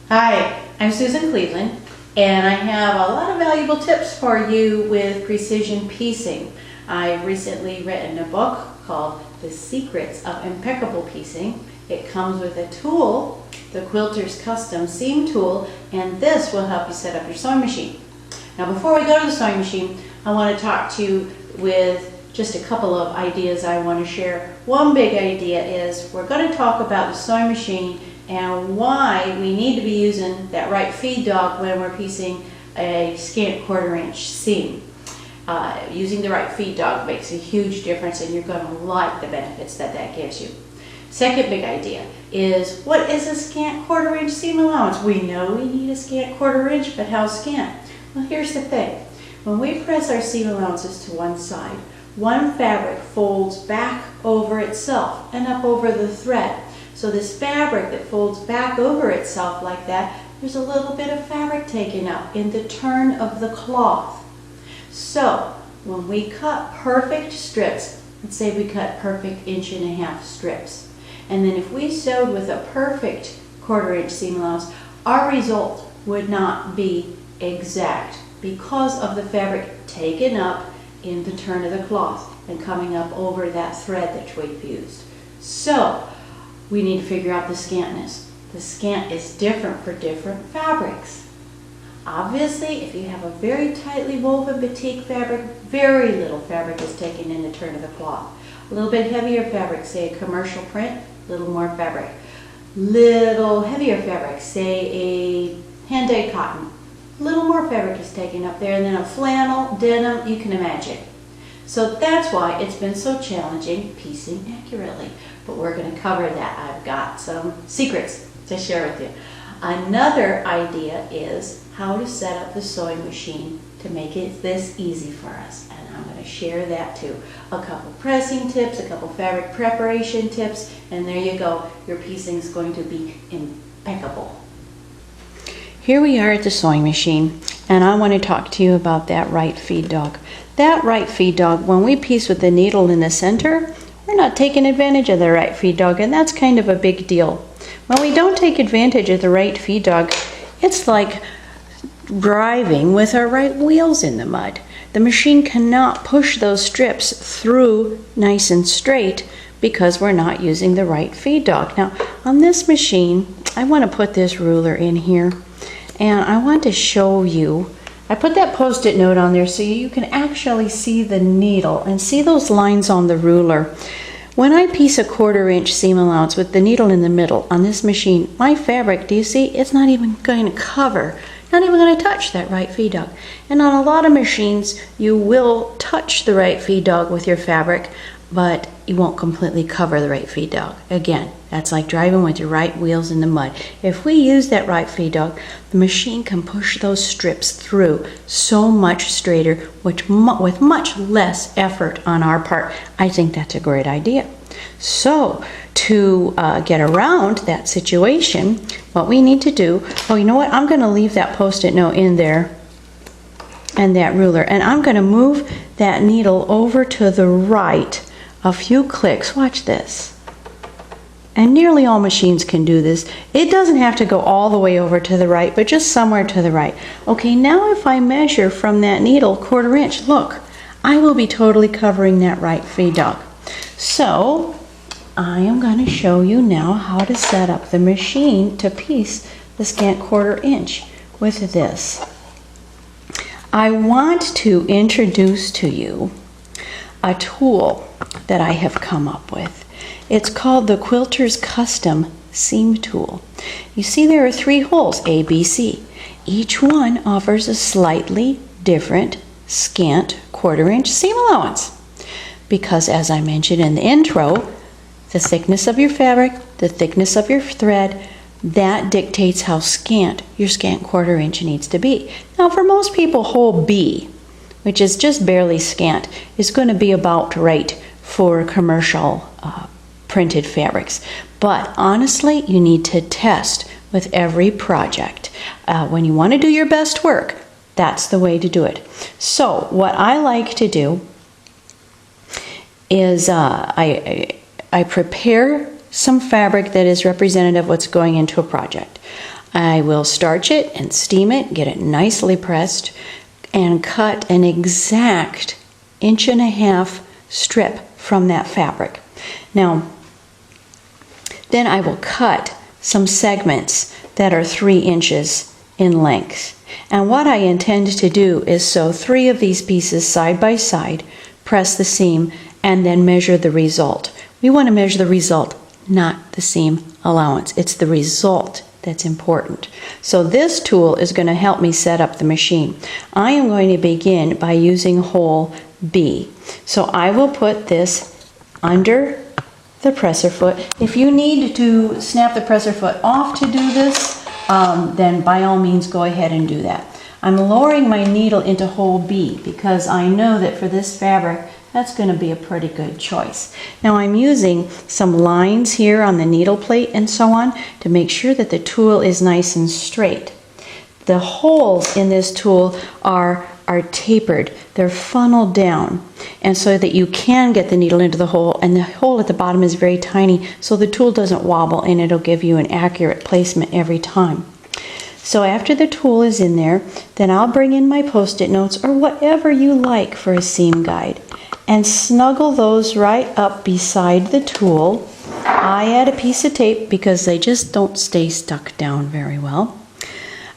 Hi, I'm Susan Cleveland, and I have a lot of valuable tips for you with precision piecing. I've recently written a book called The Secrets of Impeccable Piecing. It comes with a tool, the Quilter's Custom Seam Tool, and this will help you set up your sewing machine. Now before we go to the sewing machine, I want to talk to you with just a couple of ideas I want to share. One big idea is we're going to talk about the sewing machine and why we need to be using that right feed dog when we're piecing a scant 1/4 inch seam. Using the right feed dog makes a huge difference, and you're going to like the benefits that that gives you. Second big idea is, what is a scant 1/4 inch seam allowance? We know we need a scant 1/4 inch, but how scant? Well, here's the thing. When we press our seam allowances to one side, one fabric folds back over itself and up over the thread. So this fabric that folds back over itself like that, there's a little bit of fabric taken up in the turn of the cloth. So when we cut perfect strips, let's say we cut perfect 1.5 inch strips, and then if we sewed with a perfect 1/4 inch seam allowance, our result would not be exact because of the fabric taken up in the turn of the cloth and coming up over that thread that we've used. So we need to figure out the scantness. The scant is different for different fabrics. Obviously, if you have a very tightly woven batik fabric, very little fabric is taken in the turn of the cloth. A little bit heavier fabric, say a commercial print, a little more fabric. Little heavier fabric, say a hand-dyed cotton, a little more fabric is taken up there, and then a flannel, denim, you can imagine. So that's why it's been so challenging piecing accurately. But we're going to cover that. I've got some secrets to share with you. Another idea is how to set up the sewing machine to make it this easy for us. And I'm going to share that too. A couple pressing tips, a couple fabric preparation tips, and there you go. Your piecing is going to be impeccable. Here we are at the sewing machine, and I want to talk to you about that right feed dog. That right feed dog, when we piece with the needle in the center, we're not taking advantage of the right feed dog, and that's kind of a big deal. When we don't take advantage of the right feed dog, it's like driving with our right wheels in the mud. The machine cannot push those strips through nice and straight because we're not using the right feed dog. Now, on this machine, I want to put this ruler in here, and I want to show you. I put that post-it note on there so you can actually see the needle and see those lines on the ruler. When I piece a 1/4 inch seam allowance with the needle in the middle on this machine, my fabric, do you see, it's not even going to cover, not even going to touch that right feed dog. And on a lot of machines, you will touch the right feed dog with your fabric, but you won't completely cover the right feed dog. Again, that's like driving with your right wheels in the mud. If we use that right feed dog, the machine can push those strips through so much straighter, with much less effort on our part. I think that's a great idea. So to get around that situation, what we need to do, oh, you know what? I'm going to leave that post-it note in there and that ruler, and I'm going to move that needle over to the right a few clicks. Watch this. And nearly all machines can do this. It doesn't have to go all the way over to the right, but just somewhere to the right. Okay, now if I measure from that needle 1/4 inch, look, I will be totally covering that right feed dog. So I am going to show you now how to set up the machine to piece the scant 1/4 inch with this. I want to introduce to you a tool that I have come up with. It's called the Quilter's Custom Seam Tool. You see there are 3 holes, A, B, C. Each one offers a slightly different scant 1/4 inch seam allowance. Because as I mentioned in the intro, the thickness of your fabric, the thickness of your thread, that dictates how scant your scant 1/4 inch needs to be. Now for most people, hole B, which is just barely scant, is going to be about right for commercial printed fabrics. But honestly, you need to test with every project. When you want to do your best work, that's the way to do it. So what I like to do is I prepare some fabric that is representative of what's going into a project. I will starch it and steam it, get it nicely pressed, and cut an exact 1.5 inch strip from that fabric. Now, then I will cut some segments that are 3 inches in length. And what I intend to do is sew 3 of these pieces side by side, press the seam, and then measure the result. We want to measure the result, not the seam allowance. It's the result that's important. So this tool is going to help me set up the machine. I am going to begin by using hole B. So I will put this under the presser foot. If you need to snap the presser foot off to do this, then by all means go ahead and do that. I'm lowering my needle into hole B because I know that for this fabric that's going to be a pretty good choice. Now I'm using some lines here on the needle plate and so on to make sure that the tool is nice and straight. The holes in this tool are tapered. They're funneled down, and so that you can get the needle into the hole, and the hole at the bottom is very tiny so the tool doesn't wobble and it'll give you an accurate placement every time. So after the tool is in there, then I'll bring in my post-it notes or whatever you like for a seam guide and snuggle those right up beside the tool. I add a piece of tape because they just don't stay stuck down very well.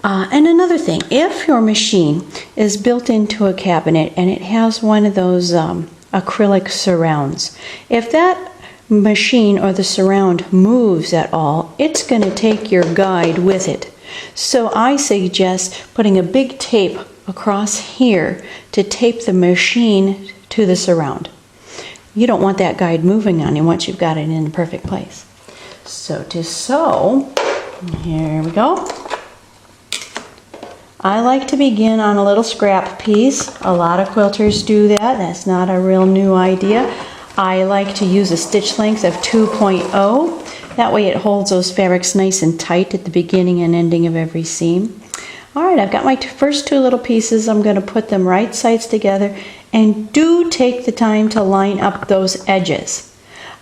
And another thing, if your machine is built into a cabinet and it has one of those acrylic surrounds, if that machine or the surround moves at all, it's going to take your guide with it. So I suggest putting a big tape across here to tape the machine to the surround. You don't want that guide moving on you once you've got it in the perfect place. So to sew, here we go. I like to begin on a little scrap piece. A lot of quilters do that. That's not a real new idea. I like to use a stitch length of 2.0. That way it holds those fabrics nice and tight at the beginning and ending of every seam. Alright, I've got my first 2 little pieces. I'm going to put them right sides together, and do take the time to line up those edges.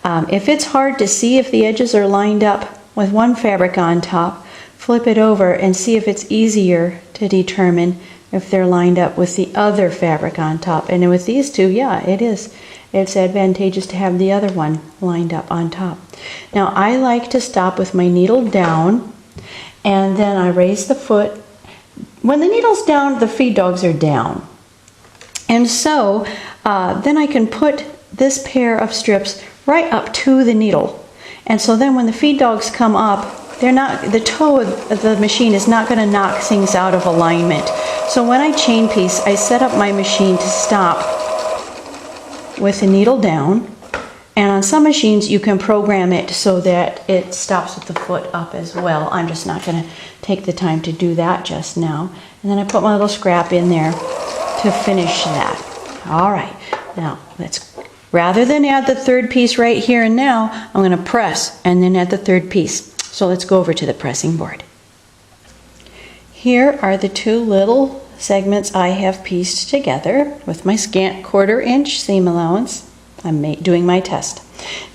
If it's hard to see if the edges are lined up with one fabric on top, flip it over and see if it's easier to determine if they're lined up with the other fabric on top. And with these two, yeah, it is. It's advantageous to have the other one lined up on top. Now I like to stop with my needle down, and then I raise the foot. When the needle's down, the feed dogs are down. And so then I can put this pair of strips right up to the needle. And so then when the feed dogs come up, the toe of the machine is not going to knock things out of alignment. So when I chain piece, I set up my machine to stop with the needle down. And on some machines you can program it so that it stops with the foot up as well. I'm just not going to take the time to do that just now. And then I put my little scrap in there to finish that. Alright, now rather than add the 3rd piece right here and now, I'm going to press and then add the 3rd piece. So let's go over to the pressing board. Here are the 2 little segments I have pieced together with my scant 1/4 inch seam allowance. I'm doing my test.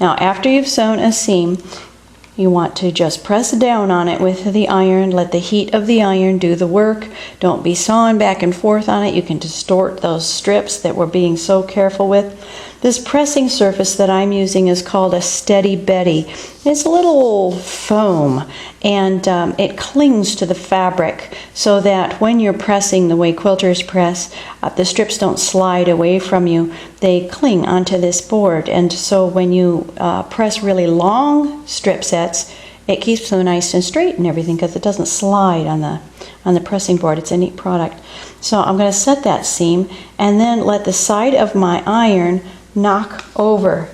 Now after you've sewn a seam, you want to just press down on it with the iron. Let the heat of the iron do the work. Don't be sawing back and forth on it. You can distort those strips that we're being so careful with. This pressing surface that I'm using is called a Steady Betty. It's a little foam, and it clings to the fabric so that when you're pressing the way quilters press, the strips don't slide away from you. They cling onto this board, and so when you press really long strip sets, it keeps them nice and straight and everything because it doesn't slide on the pressing board. It's a neat product. So I'm going to set that seam and then let the side of my iron knock over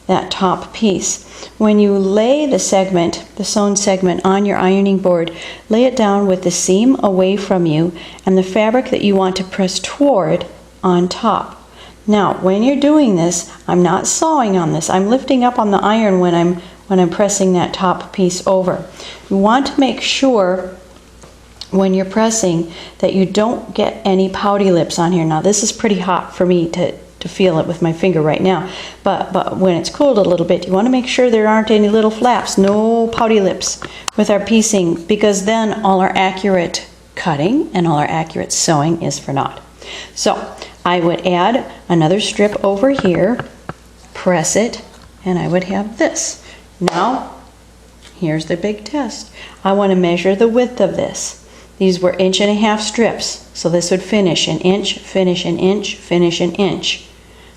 that top piece. When you lay the segment, the sewn segment, on your ironing board, lay it down with the seam away from you and the fabric that you want to press toward on top. Now when you're doing this, I'm not sawing on this. I'm lifting up on the iron when I'm pressing that top piece over. You want to make sure when you're pressing that you don't get any pouty lips on here. Now this is pretty hot for me to feel it with my finger right now. But when it's cooled a little bit, you want to make sure there aren't any little flaps, no pouty lips with our piecing, because then all our accurate cutting and all our accurate sewing is for naught. So I would add another strip over here, press it, and I would have this. Now, here's the big test. I want to measure the width of this. These were 1.5 inch strips, so this would finish an inch, finish an inch, finish an inch.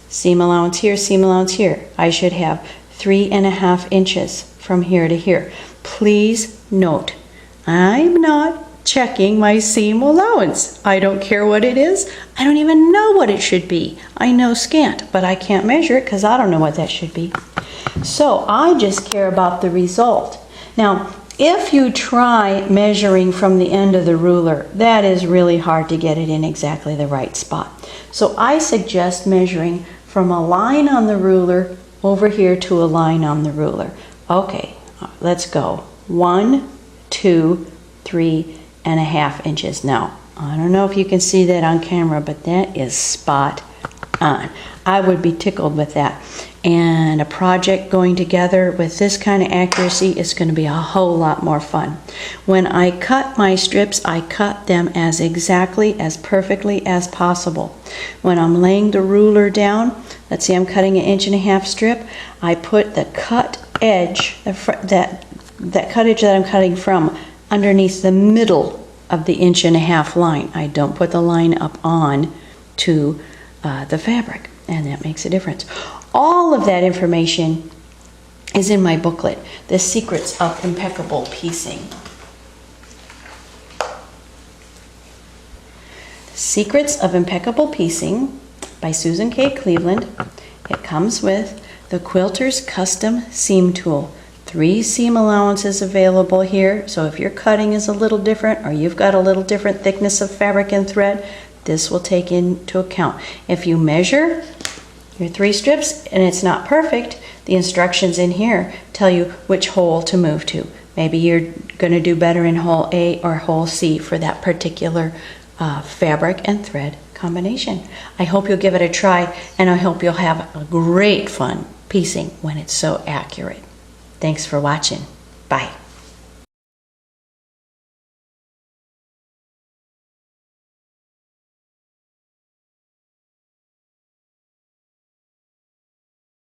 Seam allowance here, seam allowance here. I should have 3.5 inches from here to here. Please note, I'm not checking my seam allowance. I don't care what it is. I don't even know what it should be. I know scant, but I can't measure it because I don't know what that should be. So I just care about the result. Now, if you try measuring from the end of the ruler, that is really hard to get it in exactly the right spot. So I suggest measuring from a line on the ruler over here to a line on the ruler. Okay, let's go. 1, 2, 3.5 inches. Now, I don't know if you can see that on camera, but that is spot on. I would be tickled with that. And a project going together with this kind of accuracy is going to be a whole lot more fun. When I cut my strips, I cut them as exactly, as perfectly as possible. When I'm laying the ruler down, let's say I'm cutting an 1.5 inch strip, I put the cut edge, that cut edge that I'm cutting from, underneath the middle of the 1.5 inch line. I don't put the line up on to the fabric, and that makes a difference. All of that information is in my booklet, The Secrets of Impeccable Piecing. Secrets of Impeccable Piecing by Susan K. Cleveland. It comes with the Quilter's Custom Seam Tool. 3 seam allowances available here, so if your cutting is a little different or you've got a little different thickness of fabric and thread, this will take into account. If you measure your 3 strips and it's not perfect, the instructions in here tell you which hole to move to. Maybe you're going to do better in hole A or hole C for that particular fabric and thread combination. I hope you'll give it a try, and I hope you'll have a great fun piecing when it's so accurate. Thanks for watching. Bye.